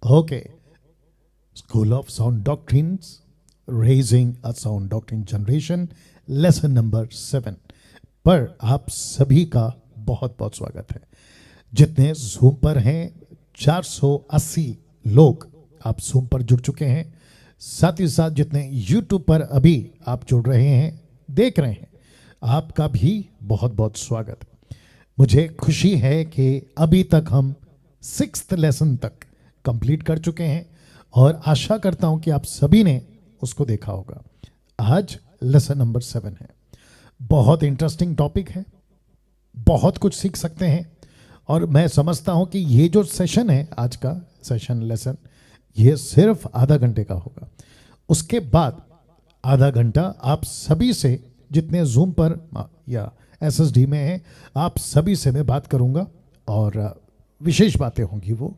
Okay, School of Sound Doctrines, Raising a Sound Doctrine Generation, lesson number 7 पर आप सभी का बहुत बहुत स्वागत है। जितने जूम पर हैं 480 लोग आप जूम पर जुड़ चुके हैं, साथ ही साथ जितने यूट्यूब पर अभी आप जुड़ रहे हैं, देख रहे हैं, आपका भी बहुत बहुत स्वागत। मुझे खुशी है कि अभी तक हम 6th लेसन तक कंप्लीट कर चुके हैं और आशा करता हूं कि आप सभी ने उसको देखा होगा। आज लेसन नंबर 7 है। बहुत इंटरेस्टिंग टॉपिक है, बहुत कुछ सीख सकते हैं और मैं समझता हूं कि ये जो सेशन है, आज का सेशन लेसन, ये सिर्फ आधा घंटे का होगा। उसके बाद आधा घंटा आप सभी से, जितने जूम पर या एसएसडी में हैं, आप सभी से मैं बात करूंगा और विशेष बातें होंगी वो,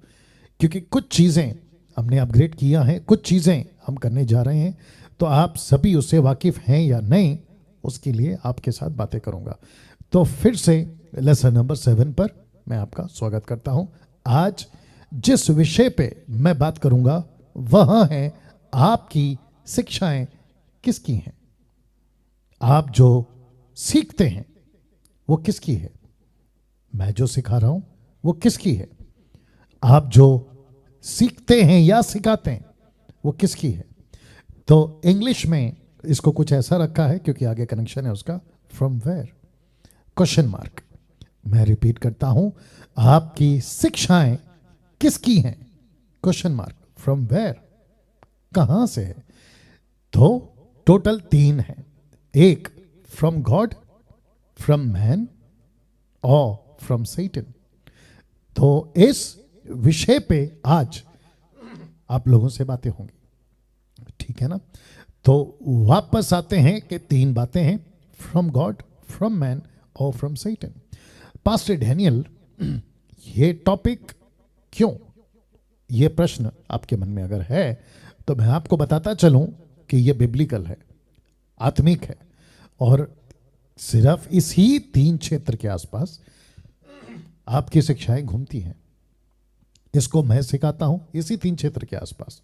क्योंकि कुछ चीज़ें हमने अपग्रेड किया है, कुछ चीज़ें हम करने जा रहे हैं, तो आप सभी उससे वाकिफ़ हैं या नहीं, उसके लिए आपके साथ बातें करूंगा। तो फिर से लेसन नंबर 7 पर मैं आपका स्वागत करता हूं। आज जिस विषय पे मैं बात करूंगा वह है आपकी शिक्षाएं किसकी हैं। आप जो सीखते हैं वो किसकी है, मैं जो सिखा रहा हूं वो किसकी है, आप जो सीखते हैं या सिखाते हैं वो किसकी है। तो इंग्लिश में इसको कुछ ऐसा रखा है, क्योंकि आगे कनेक्शन है उसका, फ्रॉम वेयर, क्वेश्चन मार्क। मैं रिपीट करता हूं, आपकी शिक्षाएं किसकी हैं, क्वेश्चन मार्क, फ्रॉम वेयर, कहां से है। तो टोटल 3 है, एक फ्रॉम गॉड, फ्रॉम मैन और फ्रॉम सैटन। तो इस विषय पे आज आप लोगों से बातें होंगी, ठीक है ना। तो वापस आते हैं कि 3 बातें हैं, फ्रॉम गॉड, फ्रॉम मैन और फ्रॉम सैटन। पास्टर डैनियल, ये टॉपिक क्यों, ये प्रश्न आपके मन में अगर है तो मैं आपको बताता चलूं कि ये बिब्लिकल है, आत्मिक है, और सिर्फ इसी 3 क्षेत्र के आसपास आपकी शिक्षाएं घूमती हैं। इसको मैं सिखाता हूं इसी 3 क्षेत्र के आसपास।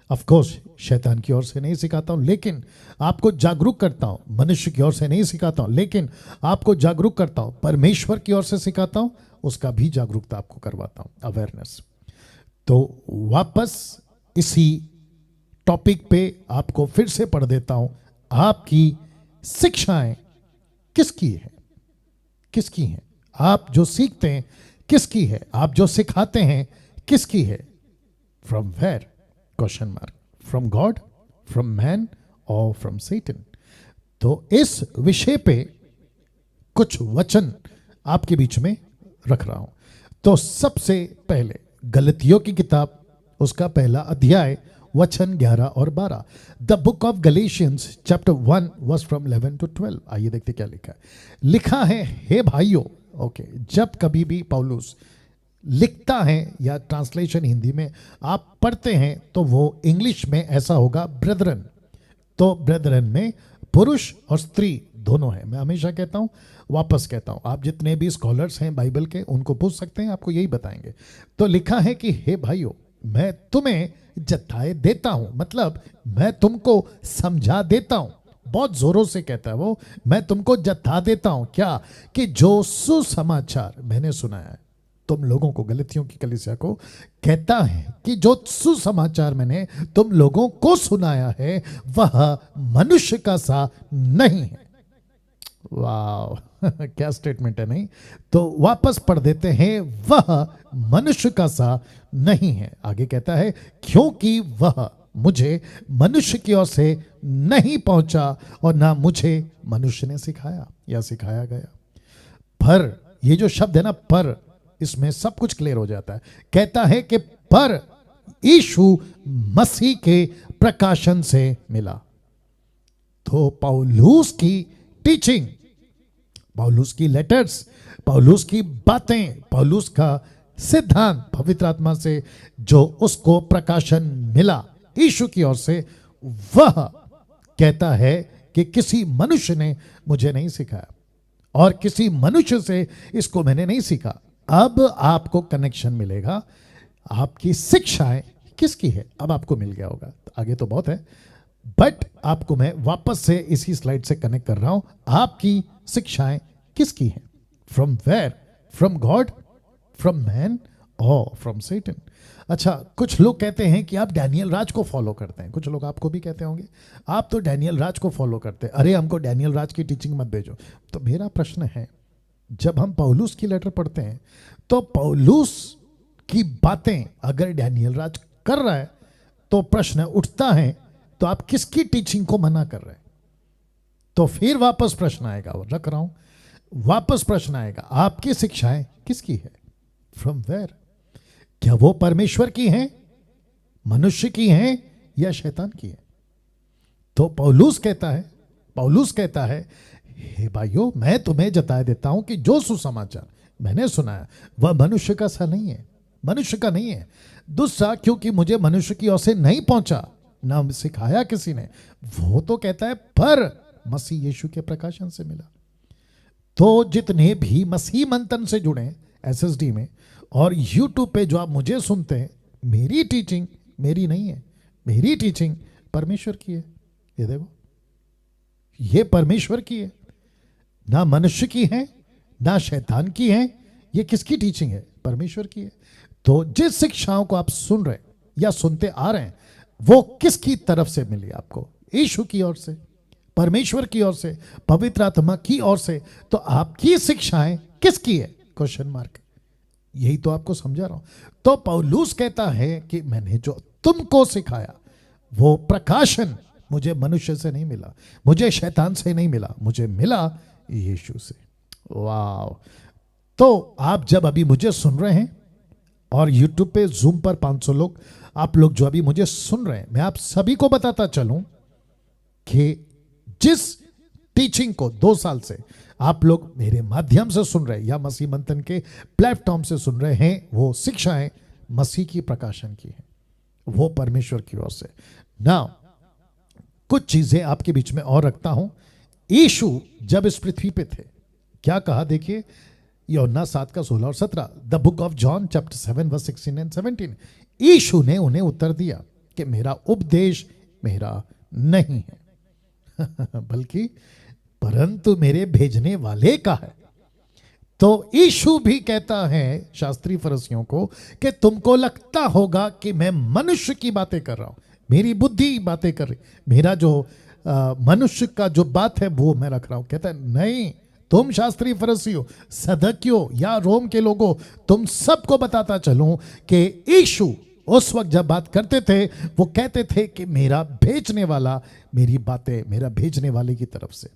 ऑफ कोर्स शैतान की ओर से नहीं सिखाता हूं, लेकिन आपको जागरूक करता हूं। मनुष्य की ओर से नहीं सिखाता हूं, लेकिन आपको जागरूक करता हूं। परमेश्वर की ओर से सिखाता हूं, उसका भी जागरूकता आपको करवाता हूं, अवेयरनेस। तो वापस इसी टॉपिक पे आपको फिर से पढ़ देता हूं, आपकी शिक्षाएं किसकी है, किसकी हैं। आप जो सीखते हैं किसकी है, आप जो सिखाते हैं किसकी है। From where, question mark, from God, from man और फ्रॉम सैटन। तो इस विषय पे कुछ वचन आपके बीच में रख रहा हूं। तो सबसे पहले गलतियों की किताब, उसका पहला अध्याय, वचन 11 और 12। The book of Galatians chapter 1 verse from 11 to 12। आइए देखते क्या लिखा है। लिखा है, हे भाइयों, ओके, जब कभी भी पौलुस लिखता है या ट्रांसलेशन हिंदी में आप पढ़ते हैं तो वो इंग्लिश में ऐसा होगा ब्रेदरन। तो ब्रेदरन में पुरुष और स्त्री दोनों है। मैं हमेशा कहता हूं, वापस कहता हूं, आप जितने भी स्कॉलर्स हैं बाइबल के, उनको पूछ सकते हैं, आपको यही बताएंगे। तो लिखा है कि हे भाइयों, मैं तुम्हें जताए देता हूं, मतलब मैं तुमको समझा देता हूं। बहुत जोरों से कहता है वो, मैं तुमको जता देता हूं क्या, कि जो सुसमाचार मैंने सुनाया है तुम लोगों को, गलतियों की कलीसिया को कहता है कि जो सुसमाचार मैंने तुम लोगों को सुनाया है वह मनुष्य का सा नहीं है। वाह क्या स्टेटमेंट है, नहीं। तो वापस पढ़ देते हैं, वह मनुष्य का सा नहीं है। आगे कहता है, क्योंकि वह मुझे मनुष्य की ओर से नहीं पहुंचा और ना मुझे मनुष्य ने सिखाया या सिखाया गया। पर ये जो शब्द है ना, पर, इसमें सब कुछ क्लियर हो जाता है। कहता है कि पर यीशु मसीह के प्रकाशन से मिला। तो पौलुस की टीचिंग, पौलुस की लेटर्स, पौलुस की बातें, पौलुस का सिद्धांत, पवित्र आत्मा से जो उसको प्रकाशन मिला यीशु की ओर से, वह कहता है कि किसी मनुष्य ने मुझे नहीं सिखाया और किसी मनुष्य से इसको मैंने नहीं सीखा। अब आपको कनेक्शन मिलेगा आपकी शिक्षाएं किसकी है? अब आपको मिल गया होगा, आगे तो बहुत है, बट आपको मैं वापस से इसी स्लाइड से कनेक्ट कर रहा हूं। आपकी शिक्षाएं किसकी हैं? From where? From God, from man और फ्रॉम सेटन। अच्छा, कुछ लोग कहते हैं कि आप डैनियल राज को फॉलो करते हैं। कुछ लोग आपको भी कहते होंगे आप तो डैनियल राज को फॉलो करते हैं, अरे हमको डैनियल राज की टीचिंग मत भेजो। तो मेरा प्रश्न है, जब हम पौलुस की लेटर पढ़ते हैं तो पौलुस की बातें अगर डैनियल राज कर रहा है तो प्रश्न उठता है, तो आप किसकी टीचिंग को मना कर रहे हैं? तो फिर वापस प्रश्न आएगा, वो रख रहा हूं, वापस प्रश्न आएगा, आपकी शिक्षाएं किसकी है? From where? क्या वो परमेश्वर की हैं, मनुष्य की हैं, या शैतान की है? तो पौलुस कहता है हे भाइयों, मैं तुम्हें जता देता हूं कि जो सुसमाचार मैंने सुनाया वह मनुष्य का सा नहीं है, मनुष्य का नहीं है। दूसरा, क्योंकि मुझे मनुष्य की ओर से नहीं पहुंचा, ना सिखाया किसी ने, वो तो कहता है पर मसीह यीशु के प्रकाशन से मिला। तो जितने भी मसीह मंथन से जुड़े हैं एसएसडी में और यूट्यूब पे जो आप मुझे सुनते हैं, मेरी टीचिंग मेरी नहीं है, मेरी टीचिंग परमेश्वर की है। ये देखो, ये परमेश्वर की है, ना मनुष्य की है, ना शैतान की है। ये किसकी टीचिंग है? परमेश्वर की है। तो जिस शिक्षाओं को आप सुन रहे या सुनते आ रहे हैं, वो किसकी तरफ से मिली आपको? यीशु की ओर से, परमेश्वर की ओर से, पवित्र आत्मा की ओर से। तो आपकी शिक्षाएं किसकी है? Question mark. यही तो आपको समझा रहा हूं। तो पौलुस कहता है कि मैंने जो तुमको सिखाया वो प्रकाशन मुझे मनुष्य से नहीं मिला, मुझे शैतान से नहीं मिला, मुझे मिला यीशु से। वाह! तो आप जब अभी मुझे सुन रहे हैं और YouTube पे जूम पर 500 लोग, आप लोग जो अभी मुझे सुन रहे हैं, मैं आप सभी को बताता चलूं कि जिस टीचिंग को 2 साल से आप लोग मेरे माध्यम से सुन रहे हैं या मसीह मंथन के प्लेटफॉर्म से सुन रहे हैं, वो शिक्षाएं मसीह की प्रकाशन की हैं, वो परमेश्वर की ओर से। ना कुछ चीजें आपके बीच में और रखता हूं। यीशु जब इस पृथ्वी पे थे, क्या कहा? देखिए, यूहन्ना 7 का 16 और 17, the book of John chapter 7 verse 16 and 17। यीशु ने उन्हें उत्तर दिया कि मेरा उपदेश मेरा नहीं है बल्कि परंतु मेरे भेजने वाले का है। तो यीशु भी कहता है शास्त्री फरीसियों को कि तुमको लगता होगा कि मैं मनुष्य की बातें कर रहा हूं, मेरी बुद्धि बातें कर रही, मेरा जो मनुष्य का जो बात है वो मैं रख रहा हूं। कहता है नहीं, तुम शास्त्री फरीसियों, सदक्यों या रोम के लोगों, तुम सबको बताता चलूं कि यीशु उस वक्त जब बात करते थे वो कहते थे कि मेरा भेजने वाला मेरी बातें मेरा भेजने वाले की तरफ से।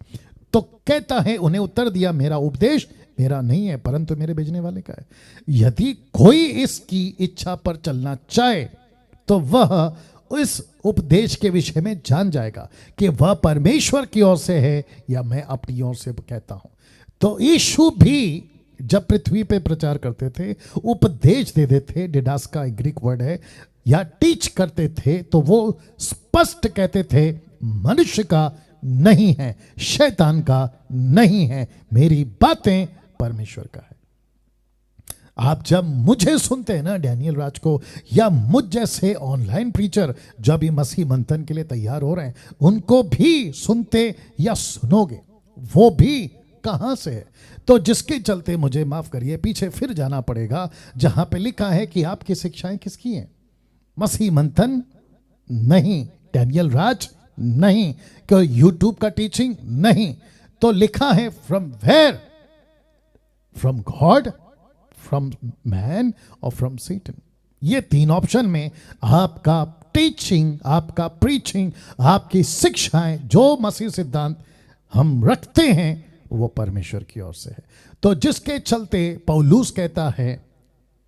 तो कहता है, उन्हें उत्तर दिया, मेरा उपदेश मेरा नहीं है परंतु मेरे भेजने वाले का है। यदि कोई इसकी इच्छा पर चलना चाहे तो वह इस उपदेश के विषय में जान जाएगा कि वह परमेश्वर की ओर से है या मैं अपनी ओर से कहता हूं। तो यीशु भी जब पृथ्वी पे प्रचार करते थे, उपदेश देते थे, डिडास का ग्रीक वर्ड है, या टीच करते थे, तो वो स्पष्ट कहते थे मनुष्य का नहीं है, शैतान का नहीं है, मेरी बातें परमेश्वर का है। आप जब मुझे सुनते हैं ना, डैनियल राज को, या मुझ जैसे ऑनलाइन प्रीचर जो भी मसीह मंथन के लिए तैयार हो रहे हैं, उनको भी सुनते या सुनोगे, वो भी कहां से है? तो जिसके चलते मुझे माफ करिए, पीछे फिर जाना पड़ेगा जहां पे लिखा है कि आपकी शिक्षाएं किसकी हैं? मसीह मंथन नहीं, डैनियल राज नहीं, कोई यूट्यूब का टीचिंग नहीं। तो लिखा है from where? From God, from man और फ्रॉम सेटन। ये 3 ऑप्शन में आपका टीचिंग, आपका प्रीचिंग, आपकी शिक्षाएं, जो मसीह सिद्धांत हम रखते हैं, वो परमेश्वर की ओर से है। तो जिसके चलते पौलुस कहता है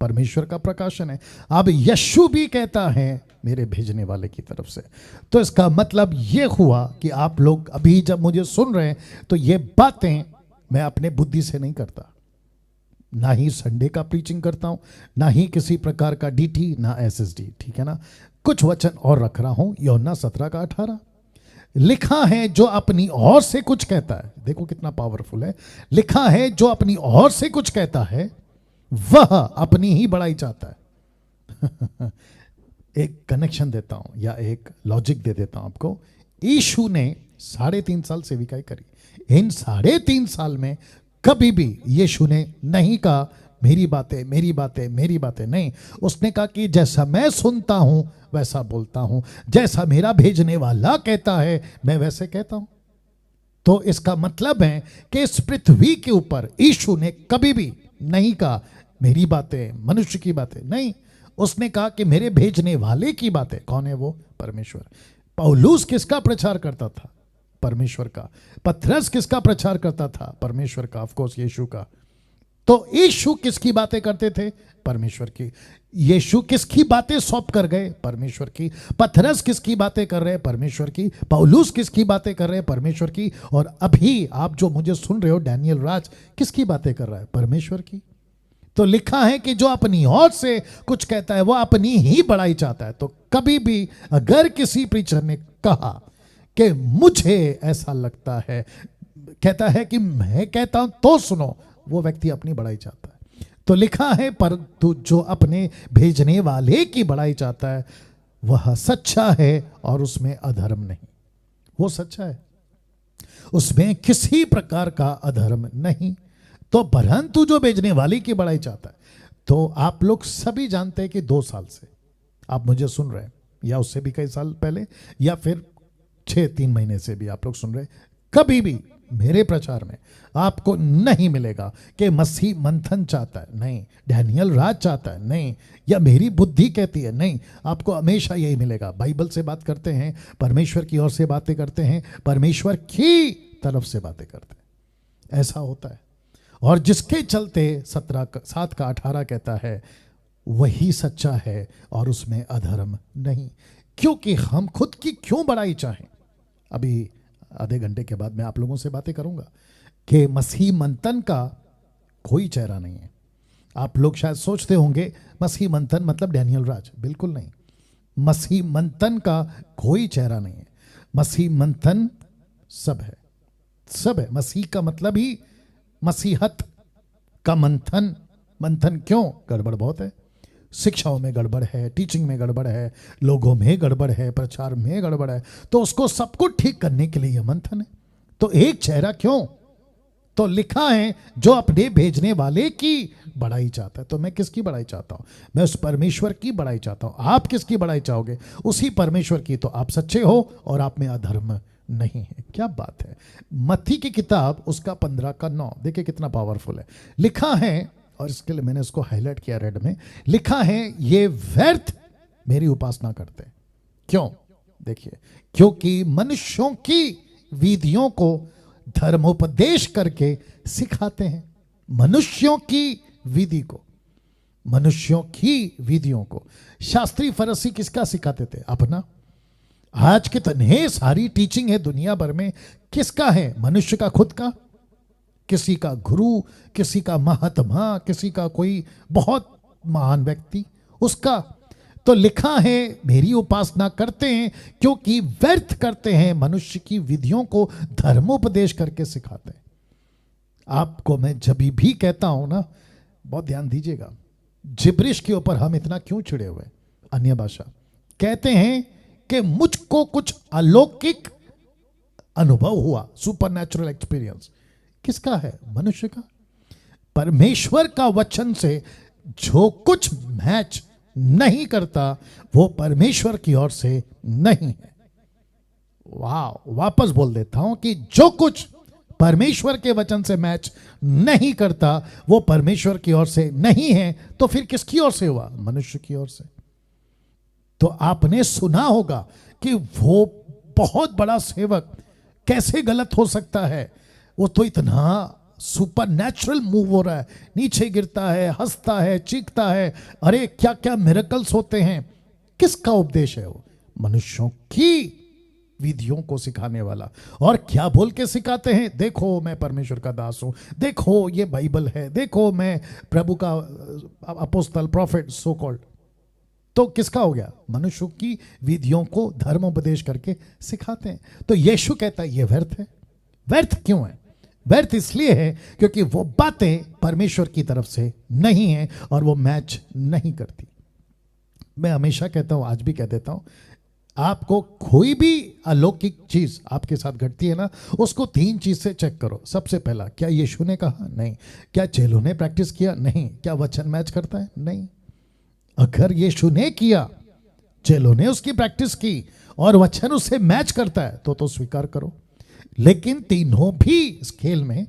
परमेश्वर का प्रकाशन है। अब यीशु भी कहता है मेरे भेजने वाले की तरफ से। तो इसका मतलब ये हुआ कि आप लोग अभी जब मुझे सुन रहे हैं तो ये बातें मैं अपने बुद्धि से नहीं करता, ना ही संडे का प्रीचिंग करता हूं, ना ही किसी प्रकार का डीटी, ना एसएसडी, ठीक है ना। कुछ वचन और रख रहा हूं, यूहन्ना 17 का 18 लिखा है, जो अपनी ओर से कुछ कहता है, देखो कितना पावरफुल है, लिखा है जो अपनी ओर से कुछ कहता है वह अपनी ही बड़ाई चाहता है एक कनेक्शन देता हूं या एक लॉजिक दे देता हूं आपको। यीशु ने 3.5 साल सेविकाई करी। इन 3.5 साल में कभी भी यीशु ने नहीं कहा मेरी बातें मेरी बातें मेरी बातें, नहीं। उसने कहा कि जैसा मैं सुनता हूं वैसा बोलता हूं, जैसा मेरा भेजने वाला कहता है मैं वैसे कहता हूं। तो इसका मतलब है कि इस पृथ्वी के ऊपर यीशु ने कभी भी नहीं कहा मेरी बातें मनुष्य की बातें, नहीं। उसने कहा कि मेरे भेजने वाले की बातें। कौन है वो? परमेश्वर। पौलुस किसका प्रचार करता था? परमेश्वर का। पतरस किसका प्रचार करता था? परमेश्वर का, ऑफ कोर्स यीशु का। तो यीशु किसकी बातें करते थे? परमेश्वर की। यीशु किसकी बातें सौंप कर गए? परमेश्वर की। पतरस किसकी बातें कर रहे हैं? परमेश्वर की। पौलुस किसकी बातें कर रहे हैं? परमेश्वर की। और अभी आप जो मुझे सुन रहे हो, डैनियल राज किसकी बातें कर रहा है? परमेश्वर की। तो लिखा है कि जो अपनी ओर से कुछ कहता है वो अपनी ही बड़ाई चाहता है। तो कभी भी अगर किसी प्रीचर ने कहा कि मुझे ऐसा लगता है, कहता है कि मैं कहता हूं तो सुनो, वो व्यक्ति अपनी बड़ाई चाहता है। तो लिखा है परंतु जो अपने भेजने वाले की बड़ाई चाहता है वह सच्चा है और उसमें अधर्म नहीं। वो सच्चा है, उसमें किसी प्रकार का अधर्म नहीं। तो परंतु जो भेजने वाले की बड़ाई चाहता है, तो आप लोग सभी जानते हैं कि 2 साल से आप मुझे सुन रहे हैं, या उससे भी कई साल पहले, या फिर 3 महीने से भी आप लोग सुन रहे हैं, कभी भी मेरे प्रचार में आपको नहीं मिलेगा कि मसीह मंथन चाहता है, नहीं। डैनियल राज चाहता है, नहीं। या मेरी बुद्धि कहती है, नहीं। आपको हमेशा यही मिलेगा, बाइबल से बात करते हैं, परमेश्वर की ओर से बातें करते हैं, परमेश्वर की तरफ से बातें करते हैं। ऐसा होता है। और जिसके चलते 7 का 18 कहता है वही सच्चा है और उसमें अधर्म नहीं। क्योंकि हम खुद की क्यों बड़ाई चाहें? अभी आधे घंटे के बाद मैं आप लोगों से बातें करूंगा कि मसीह मंथन का कोई चेहरा नहीं है। आप लोग शायद सोचते होंगे मसीह मंथन मतलब डैनियल राज, बिल्कुल नहीं। मसीह मंथन का कोई चेहरा नहीं है। मसीह मंथन सब है, सब है। मसीह का मतलब ही मसीहत का मंथन। मंथन क्यों? गड़बड़ बहुत है, शिक्षाओं में गड़बड़ है, टीचिंग में गड़बड़ है, लोगों में गड़बड़ है, प्रचार में गड़बड़ है। तो उसको सब कुछ ठीक करने के लिए यह मंथन है। तो एक चेहरा क्यों? तो लिखा है जो अपने भेजने वाले की बड़ाई चाहता है। तो मैं किसकी बड़ाई चाहता हूं? मैं उस परमेश्वर की बड़ाई चाहता हूं। आप किसकी बड़ाई चाहोगे? उसी परमेश्वर की। तो आप सच्चे हो और आप में अधर्म नहीं है। क्या बात है। मत्ती की किताब उसका 15 का 9 देखिए कितना पावरफुल है। लिखा है, और इसके लिए मैंने उसको हाईलाइट किया रेड में, लिखा है ये व्यर्थ मेरी उपासना करते। क्यों? देखिए, क्योंकि मनुष्यों की विधियों को धर्मोपदेश करके सिखाते हैं। मनुष्यों की विधि को, मनुष्यों की विधियों को। शास्त्री फरीसी किसका सिखाते थे? अपना। आज कितने सारी टीचिंग है दुनिया भर में, किसका है? मनुष्य का खुद का, किसी का गुरु, किसी का महात्मा, किसी का कोई बहुत महान व्यक्ति, उसका। तो लिखा है मेरी उपासना करते हैं क्योंकि व्यर्थ करते हैं, मनुष्य की विधियों को धर्मोपदेश करके सिखाते हैं। आपको मैं जब भी कहता हूं ना, बहुत ध्यान दीजिएगा, जिब्रिश के ऊपर हम इतना क्यों चिड़े हुए? अन्य भाषा कहते हैं कि मुझको कुछ अलौकिक अनुभव हुआ, सुपरनैचुरल एक्सपीरियंस। किसका है? मनुष्य का। परमेश्वर का वचन से जो कुछ मैच नहीं करता वो परमेश्वर की ओर से नहीं है। वापस बोल देता हूं कि जो कुछ परमेश्वर के वचन से मैच नहीं करता वो परमेश्वर की ओर से नहीं है। तो फिर किसकी ओर से हुआ? मनुष्य की ओर से। तो आपने सुना होगा कि वो बहुत बड़ा सेवक कैसे गलत हो सकता है, वो तो इतना सुपर नेचुरल मूव हो रहा है, नीचे गिरता है, हंसता है, चीखता है, अरे क्या क्या मिरेकल्स होते हैं। किसका उपदेश है वो? मनुष्यों की विधियों को सिखाने वाला। और क्या बोल के सिखाते हैं? देखो मैं परमेश्वर का दास हूं, देखो ये बाइबल है, देखो मैं प्रभु का अपोस्तल प्रॉफिट सो कॉल्ड। तो किसका हो गया? मनुष्यों की विधियों को धर्मोपदेश करके सिखाते हैं। तो यीशु कहता है ये व्यर्थ है। व्यर्थ क्यों है? व्यर्थ इसलिए है क्योंकि वो बातें परमेश्वर की तरफ से नहीं है और वो मैच नहीं करती। मैं हमेशा कहता हूं, आज भी कह देता हूं, आपको कोई भी अलौकिक चीज आपके साथ घटती है ना, उसको 3 चीज से चेक करो। सबसे पहला, क्या यीशु ने कहा? नहीं। क्या चेलों ने प्रैक्टिस किया? नहीं। क्या वचन मैच करता है? नहीं। अगर यीशु ने किया, चेलों ने उसकी प्रैक्टिस की और वचन उससे मैच करता है तो स्वीकार करो। लेकिन तीनों भी स्केल में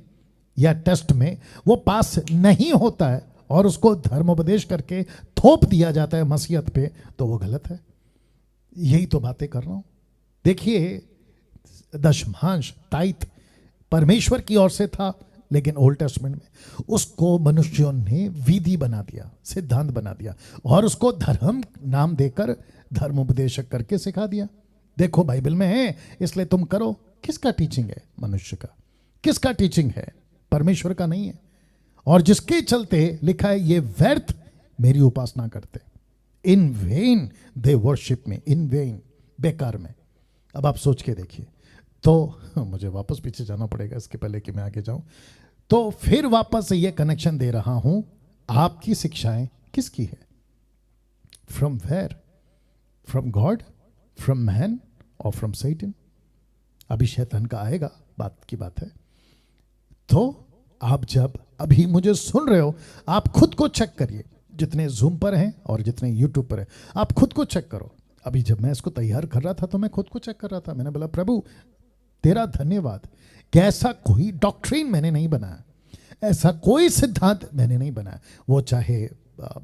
या टेस्ट में वो पास नहीं होता है और उसको धर्मोपदेश करके थोप दिया जाता है मसीहत पे, तो वो गलत है। यही तो बातें कर रहा हूं। देखिए, दशमांश टाइथ परमेश्वर की ओर से था, लेकिन ओल्ड टेस्टमेंट में उसको मनुष्यों ने विधि बना दिया, सिद्धांत बना दिया और उसको धर्म नाम देकर धर्मोपदेशक करके सिखा दिया। देखो बाइबल में है इसलिए तुम करो। किसका टीचिंग है? मनुष्य का। किसका टीचिंग है? परमेश्वर का नहीं है। और जिसके चलते लिखा है, ये व्यर्थ मेरी उपासना करते, इन वेन दे वर्शिप में, इन वेन, बेकार में। अब आप सोच के देखिए, तो मुझे वापस पीछे जाना पड़ेगा इसके पहले कि मैं आगे जाऊं। तो फिर वापस से ये कनेक्शन दे रहा हूं, आपकी शिक्षाएं किसकी है? From where? From God, from man और फ्रॉम सैटन? अभी शैतान का आएगा, बात की बात है। तो आप जब अभी मुझे सुन रहे हो, आप खुद को चेक करिए, जितने जूम पर हैं और जितने यूट्यूब पर हैं, आप खुद को चेक करो। अभी जब मैं इसको तैयार कर रहा था तो मैं खुद को चेक कर रहा था। मैंने बोला, प्रभु तेरा धन्यवाद कि ऐसा कोई डॉक्ट्रिन मैंने नहीं बनाया, ऐसा कोई सिद्धांत मैंने नहीं बनाया। वो चाहे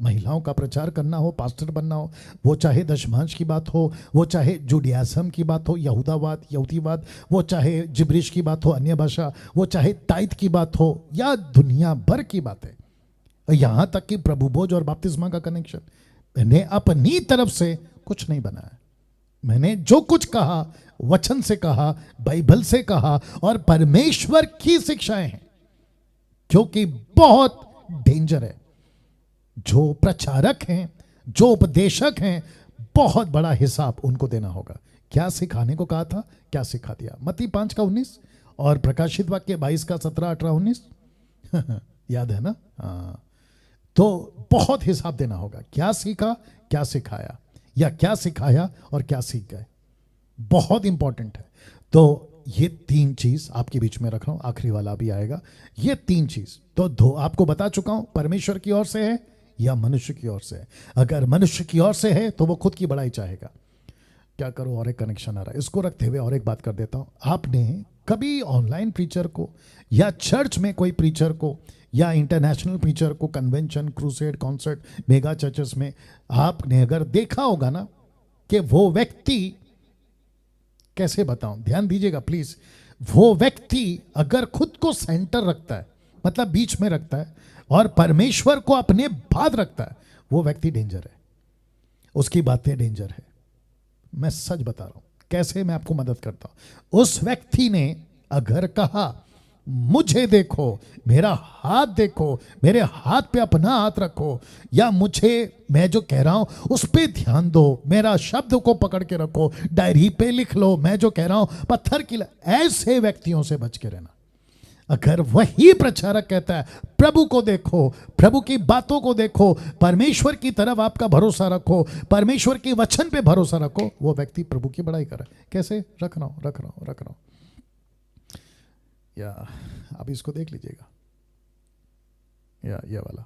महिलाओं का प्रचार करना हो, पास्टर बनना हो, वो चाहे दशमांश की बात हो, वो चाहे जुडियासम की बात हो, यहूदावाद, यहूदीवाद, वो चाहे जिब्रिश की बात हो, अन्य भाषा, वो चाहे टाइथ की बात हो, या दुनिया भर की बातें, यहां तक कि प्रभु भोज और बपतिस्मा का कनेक्शन, मैंने अपनी तरफ से कुछ नहीं बनाया। मैंने जो कुछ कहा वचन से कहा, बाइबल से कहा, और परमेश्वर की शिक्षाएं हैं, जो कि बहुत डेंजर है। जो प्रचारक हैं, जो उपदेशक हैं, बहुत बड़ा हिसाब उनको देना होगा। क्या सिखाने को कहा था, क्या सिखा दिया। मत्ती 5 का 19 और प्रकाशित वाक्य 22 का 17, 18, 19 याद है ना? हाँ। तो बहुत हिसाब देना होगा, क्या सीखा, क्या सिखाया, या क्या सिखाया और क्या सीख गए। बहुत इंपॉर्टेंट है। तो ये 3 चीज आपके बीच में रख रहा हूं, आखिरी वाला भी आएगा। ये 3 चीज तो आपको बता चुका हूं, परमेश्वर की ओर से है या मनुष्य की ओर से है। अगर मनुष्य की ओर से है तो वो खुद की बड़ाई चाहेगा। क्या करो, और एक कनेक्शन आ रहा है, इसको रखते हुए और एक बात कर देता हूं। आपने कभी ऑनलाइन प्रीचर को या चर्च में कोई प्रीचर को या इंटरनेशनल प्रीचर को convention, crusade, concert, mega churches में आपने अगर देखा होगा ना कि वो व्यक्ति, कैसे बताऊं, ध्यान दीजिएगा प्लीज, वो व्यक्ति अगर खुद को सेंटर रखता है, मतलब बीच में रखता है, और परमेश्वर को अपने बाद रखता है, वो व्यक्ति डेंजर है। उसकी बातें डेंजर है। मैं सच बता रहा हूं। कैसे? मैं आपको मदद करता हूं। उस व्यक्ति ने अगर कहा, मुझे देखो, मेरा हाथ देखो, मेरे हाथ पे अपना हाथ रखो, या मुझे, मैं जो कह रहा हूं उस पे ध्यान दो, मेरा शब्द को पकड़ के रखो, डायरी पे लिख लो, मैं जो कह रहा हूं पत्थर की, ऐसे व्यक्तियों से बच के रहना। अगर वही प्रचारक कहता है, प्रभु को देखो, प्रभु की बातों को देखो, परमेश्वर की तरफ आपका भरोसा रखो, परमेश्वर के वचन पे भरोसा रखो, वो व्यक्ति प्रभु की बड़ाई कर रहा है। कैसे? रख रहा हूं। या अब इसको देख लीजिएगा, या ये वाला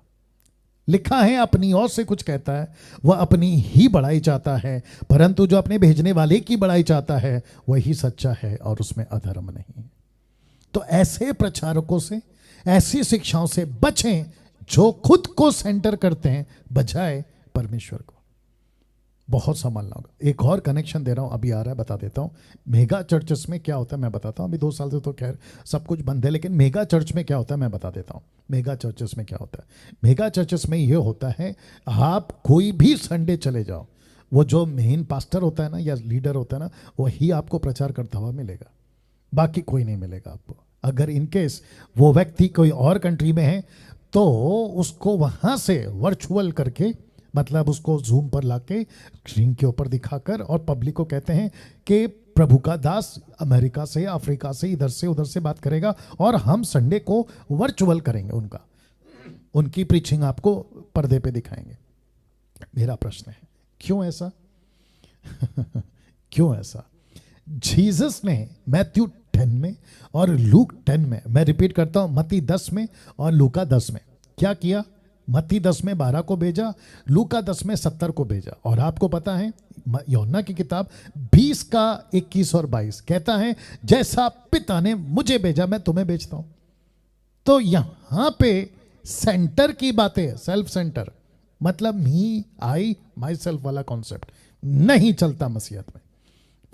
लिखा है, अपनी ओर से कुछ कहता है, वह अपनी ही बड़ाई चाहता है, परंतु जो अपने भेजने वाले की बड़ाई चाहता है वही सच्चा है और उसमें अधर्म नहीं। तो ऐसे प्रचारकों से, ऐसी शिक्षाओं से बचें जो खुद को सेंटर करते हैं बजाय परमेश्वर को। बहुत संभालना होगा। एक और कनेक्शन दे रहा हूं, अभी आ रहा है, बता देता हूं। मेगा चर्चेस में क्या होता है मैं बताता हूं। अभी 2 साल से तो खैर सब कुछ बंद है, लेकिन मेगा चर्च में क्या होता है मैं बता देता हूं। मेगा चर्चेस में क्या होता है? मेगा चर्चेस में ये होता है, आप कोई भी संडे चले जाओ, वो जो मेन पास्टर होता है ना या लीडर होता है ना, वही आपको प्रचार करता हुआ मिलेगा, बाकी कोई नहीं मिलेगा आपको। अगर इनकेस वो व्यक्ति कोई और कंट्री में है तो उसको वहां से वर्चुअल करके, मतलब उसको जूम पर लाके स्क्रीन के ऊपर दिखाकर, और पब्लिक को कहते हैं कि प्रभु का दास अमेरिका से, अफ्रीका से, इधर से उधर से बात करेगा और हम संडे को वर्चुअल करेंगे, उनकी प्रीचिंग आपको पर्दे पे दिखाएंगे। मेरा प्रश्न है, क्यों ऐसा? क्यों ऐसा? जीसस ने मैथ्यू 10 में और लूक 10 में, मैं रिपीट करता हूं, मत्ती 10 में और लूका 10 में क्या किया? मत्ती 10 में 12 को भेजा, लूका 10 में 70 को भेजा। और आपको पता है यूहन्ना की किताब 20 का 21 और 22 कहता है, जैसा पिता ने मुझे भेजा मैं तुम्हें भेजता हूं। तो यहां पे सेंटर की बातें, सेल्फ सेंटर मतलब मी, आई, माई सेल्फ वाला कॉन्सेप्ट नहीं चलता मसीहत में।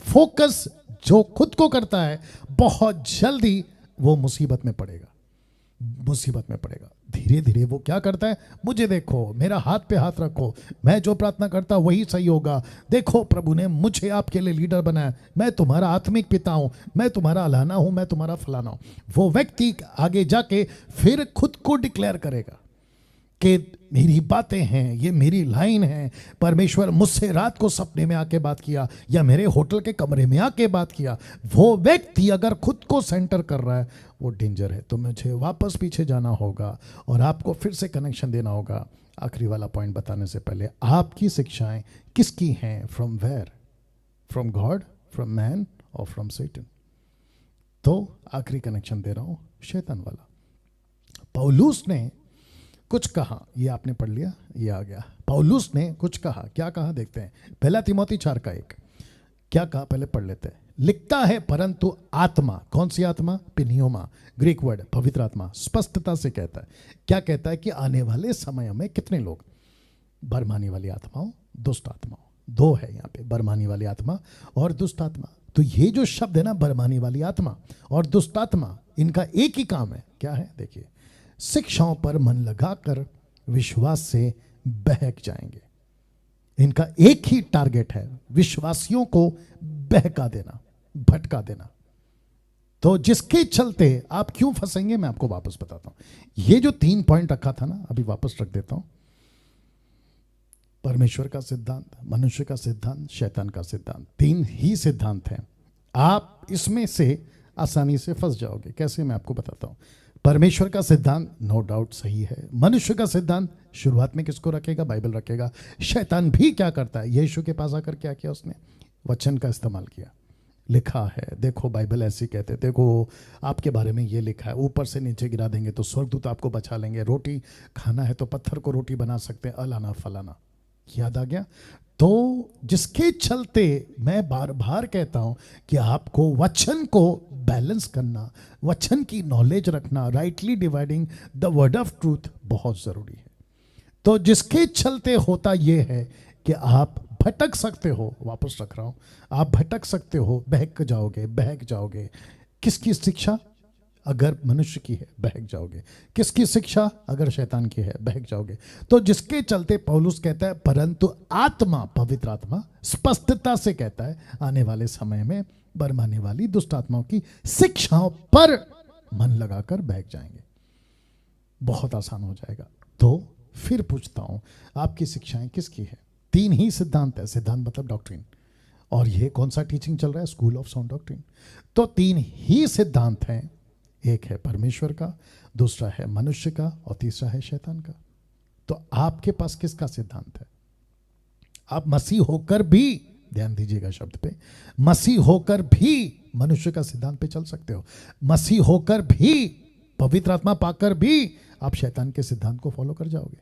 फोकस जो खुद को करता है बहुत जल्दी वो मुसीबत में पड़ेगा, मुसीबत में पड़ेगा। धीरे धीरे वो क्या करता है, मुझे देखो, मेरा हाथ पे हाथ रखो, मैं जो प्रार्थना करता वही सही होगा, देखो प्रभु ने मुझे आपके लिए लीडर बनाया, मैं तुम्हारा आत्मिक पिता हूं, मैं तुम्हारा अलाना हूं, मैं तुम्हारा फलाना हूं। वो व्यक्ति आगे जाके फिर खुद को डिक्लेयर करेगा कि मेरी बातें हैं, ये मेरी लाइन है, परमेश्वर मुझसे रात को सपने में आके बात किया या मेरे होटल के कमरे में आके बात किया। वो व्यक्ति अगर खुद को सेंटर कर रहा है वो डेंजर है। तो मुझे वापस पीछे जाना होगा और आपको फिर से कनेक्शन देना होगा। आखिरी वाला पॉइंट बताने से पहले, आपकी शिक्षाएं किसकी हैं? From where? From God, from man और फ्रॉम सैटन? तो आखिरी कनेक्शन दे रहा हूं, शैतान वाला। पौलुस ने कुछ कहा, ये आपने पढ़ लिया, ये आ गया। पौलुस ने कुछ कहा, क्या कहा देखते हैं। पहला तिमोथी 4:1 क्या कहा, पहले पढ़ लेते हैं। लिखता है, परंतु आत्मा, कौन सी आत्मा? पिनियोमा, ग्रीक वर्ड, पवित्र आत्मा, स्पष्टता से कहता है। क्या कहता है? कि आने वाले समय में कितने लोग? बरमानी वाली आत्माओं, दुष्ट आत्माओं, दो है यहाँ पे, बरमानी वाली आत्मा और दुष्ट आत्मा। तो ये जो शब्द है ना, बरमानी वाली आत्मा और दुष्ट आत्मा, इनका एक ही काम है। क्या है? देखिए, शिक्षाओं पर मन लगाकर विश्वास से बहक जाएंगे। इनका एक ही टारगेट है, विश्वासियों को बहका देना, भटका देना। तो जिसके चलते आप क्यों फंसेंगे मैं आपको वापस बताता हूं। ये जो 3 पॉइंट रखा था ना, अभी वापस रख देता हूं। परमेश्वर का सिद्धांत, मनुष्य का सिद्धांत, शैतान का सिद्धांत, 3 ही सिद्धांत हैं। आप इसमें से आसानी से फंस जाओगे। कैसे? मैं आपको बताता हूं। परमेश्वर का सिद्धांत नो डाउट सही है। मनुष्य का सिद्धांत शुरुआत में किसको रखेगा? बाइबल रखेगा। शैतान भी क्या करता है? यीशु के पास आकर क्या किया उसने? वचन का इस्तेमाल किया। लिखा है, देखो बाइबल ऐसी कहते, देखो आपके बारे में ये लिखा है, ऊपर से नीचे गिरा देंगे तो स्वर्गदूत आपको बचा लेंगे, रोटी खाना है तो पत्थर को रोटी बना सकते हैं, अलाना फलाना। याद आ गया? तो जिसके चलते मैं बार बार कहता हूं कि आपको वचन को बैलेंस करना, वचन की नॉलेज रखना, rightly dividing the word of truth बहुत जरूरी है। तो जिसके चलते होता यह है कि आप भटक सकते हो, वापस रख रहा हूं, आप भटक सकते हो, बहक जाओगे। किसकी शिक्षा? अगर मनुष्य की है बहक जाओगे। किसकी शिक्षा? अगर शैतान की है बहक जाओगे। तो जिसके चलते पौलुस कहता है, परंतु आत्मा, पवित्र आत्मा स्पष्टता से कहता है, आने वाले समय में बरमाने वाली दुष्ट आत्माओं की शिक्षाओं पर मन लगाकर बहक जाएंगे। बहुत आसान हो जाएगा। तो फिर पूछता हूं, आपकी शिक्षाएं किसकी है? 3 ही सिद्धांत है। सिद्धांत मतलब डॉक्ट्रिन। और ये कौन सा टीचिंग चल रहा है? School of sound doctrine. तो 3 ही सिद्धांत हैं। एक है परमेश्वर का, दूसरा है मनुष्य का और तीसरा है शैतान का। तो आपके पास किसका सिद्धांत है? आप मसीह होकर भी, ध्यान दीजिएगा शब्द पे, मसीह होकर भी मनुष्य का सिद्धांत पे चल सकते हो। मसीह होकर भी, पवित्र आत्मा पाकर भी आप शैतान के सिद्धांत को फॉलो कर जाओगे।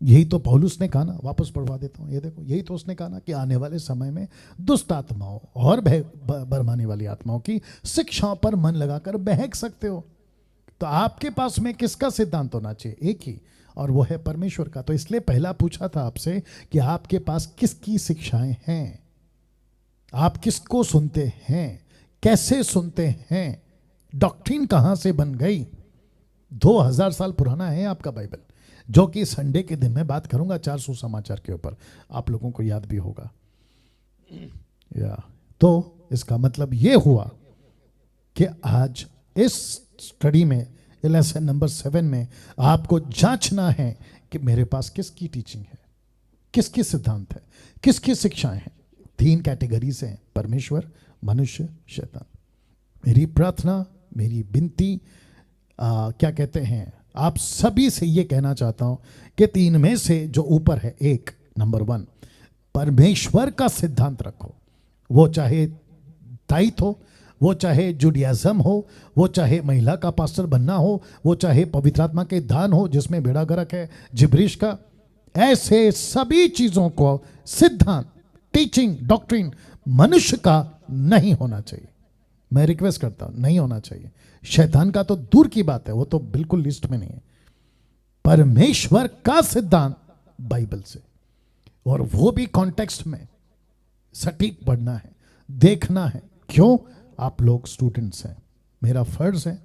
यही तो पौलुस ने कहा ना, वापस पढ़वा देता हूं, ये देखो, यही तो उसने कहा ना कि आने वाले समय में दुष्ट आत्माओं और बरमाने वाली आत्माओं की शिक्षाओं पर मन लगाकर बहक सकते हो। तो आपके पास में किसका सिद्धांत होना चाहिए? एक ही, और वो है परमेश्वर का। तो इसलिए पहला पूछा था आपसे कि आपके पास किसकी शिक्षाएं हैं, आप किसको सुनते हैं, कैसे सुनते हैं, डॉक्ट्रिन कहां से बन गई। 2000 साल पुराना है आपका बाइबल, जो कि संडे के दिन मैं बात करूंगा 4 सुसमाचार के ऊपर, आप लोगों को याद भी होगा। तो इसका मतलब यह हुआ कि आज इस स्टडी में, लेसन नंबर 7 में, आपको जांचना है कि मेरे पास किसकी टीचिंग है, किसकी सिद्धांत है, किसकी शिक्षाएं हैं। 3 कैटेगरीज हैं, परमेश्वर, मनुष्य, शैतान। मेरी प्रार्थना, मेरी विनती, क्या कहते हैं, आप सभी से ये कहना चाहता हूं कि 3 में से जो ऊपर है, एक, नंबर 1, परमेश्वर का सिद्धांत रखो। वो चाहे ताइथ हो, वो चाहे जुडियाज्म हो, वो चाहे महिला का पास्टर बनना हो, वो चाहे पवित्र आत्मा के दान हो जिसमें बेड़ा गर्क है जिब्रीश का, ऐसे सभी चीजों को सिद्धांत, टीचिंग, डॉक्ट्रिन मनुष्य का नहीं होना चाहिए। मैं रिक्वेस्ट करता हूं, नहीं होना चाहिए। शैतान का तो दूर की बात है, वो तो बिल्कुल लिस्ट में नहीं है। परमेश्वर का सिद्धांत बाइबल से, और वो भी कॉन्टेक्स्ट में सटीक पढ़ना है, देखना है। क्यों? आप लोग स्टूडेंट्स हैं, मेरा फर्ज है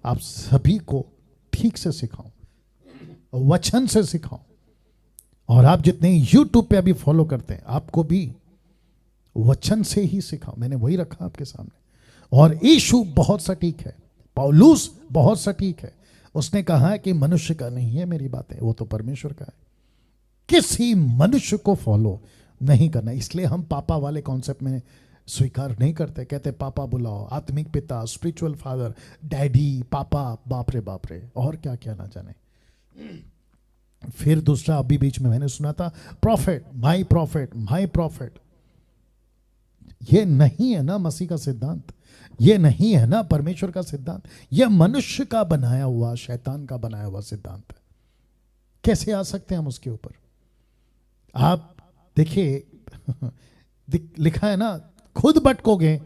आप सभी को ठीक से सिखाऊं, वचन से सिखाऊं। और आप जितने यूट्यूब पे अभी फॉलो करते हैं, आपको भी वचन से ही सिखाऊं। मैंने वही रखा आपके सामने। और यीशु बहुत सटीक है, पौलुस बहुत सटीक है। उसने कहा है कि मनुष्य का नहीं है मेरी बातें, वो तो परमेश्वर का है। किसी मनुष्य को फॉलो नहीं करना। इसलिए हम पापा वाले कॉन्सेप्ट में स्वीकार नहीं करते। कहते पापा बुलाओ, आत्मिक पिता, स्पिरिचुअल फादर, डैडी, पापा, बाप रे और क्या क्या ना जाने। फिर दूसरा अभी बीच में मैंने सुना था profit, my profit, my profit. ये नहीं है ना मसीह का सिद्धांत, ये नहीं है ना परमेश्वर का सिद्धांत। यह मनुष्य का बनाया हुआ, शैतान का बनाया हुआ सिद्धांत है। कैसे आ सकते हैं हम उसके ऊपर? आप देखिए लिखा है ना, खुद भटकोगे,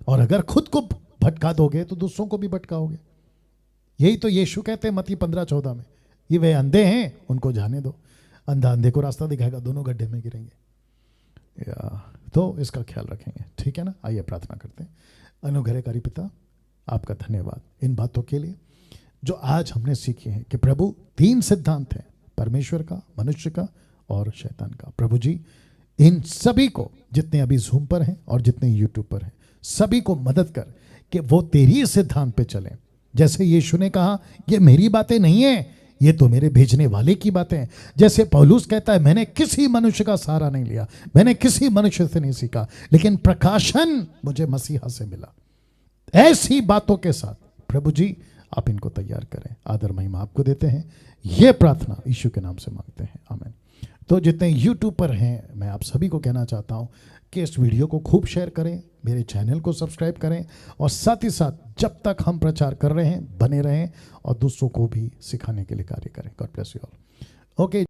और अगर खुद को भटका दोगे तो दूसरों को भी भटकाओगे। यही तो यीशु कहते हैं मत्ती 15:14 में, ये वे अंधे हैं उनको जाने दो, अंधा अंधे को रास्ता दिखाएगा, दोनों गड्ढे में गिरेंगे। तो इसका ख्याल रखेंगे, ठीक है ना? आइए प्रार्थना करते हैं। अनुग्रहकारी पिता, आपका धन्यवाद इन बातों के लिए जो आज हमने सीखी है कि प्रभु 3 सिद्धांत हैं, परमेश्वर का, मनुष्य का और शैतान का। प्रभु जी, इन सभी को, जितने अभी जूम पर हैं और जितने यूट्यूब पर हैं, सभी को मदद कर कि वो तेरी सिद्धांत पे चलें। जैसे यीशु ने कहा ये मेरी बातें नहीं है, ये तो मेरे भेजने वाले की बातें हैं। जैसे पौलुस कहता है मैंने किसी मनुष्य का सहारा नहीं लिया, मैंने किसी मनुष्य से नहीं सीखा, लेकिन प्रकाशन मुझे मसीहा से मिला। ऐसी बातों के साथ प्रभु जी आप इनको तैयार करें। आदर महिमा आपको देते हैं, ये प्रार्थना यीशु के नाम से मांगते हैं, आमीन। तो जितने यूट्यूब पर हैं, मैं आप सभी को कहना चाहता हूं कि इस वीडियो को खूब शेयर करें, मेरे चैनल को सब्सक्राइब करें, और साथ ही साथ जब तक हम प्रचार कर रहे हैं बने रहें और दूसरों को भी सिखाने के लिए कार्य करें। God bless you all. Okay.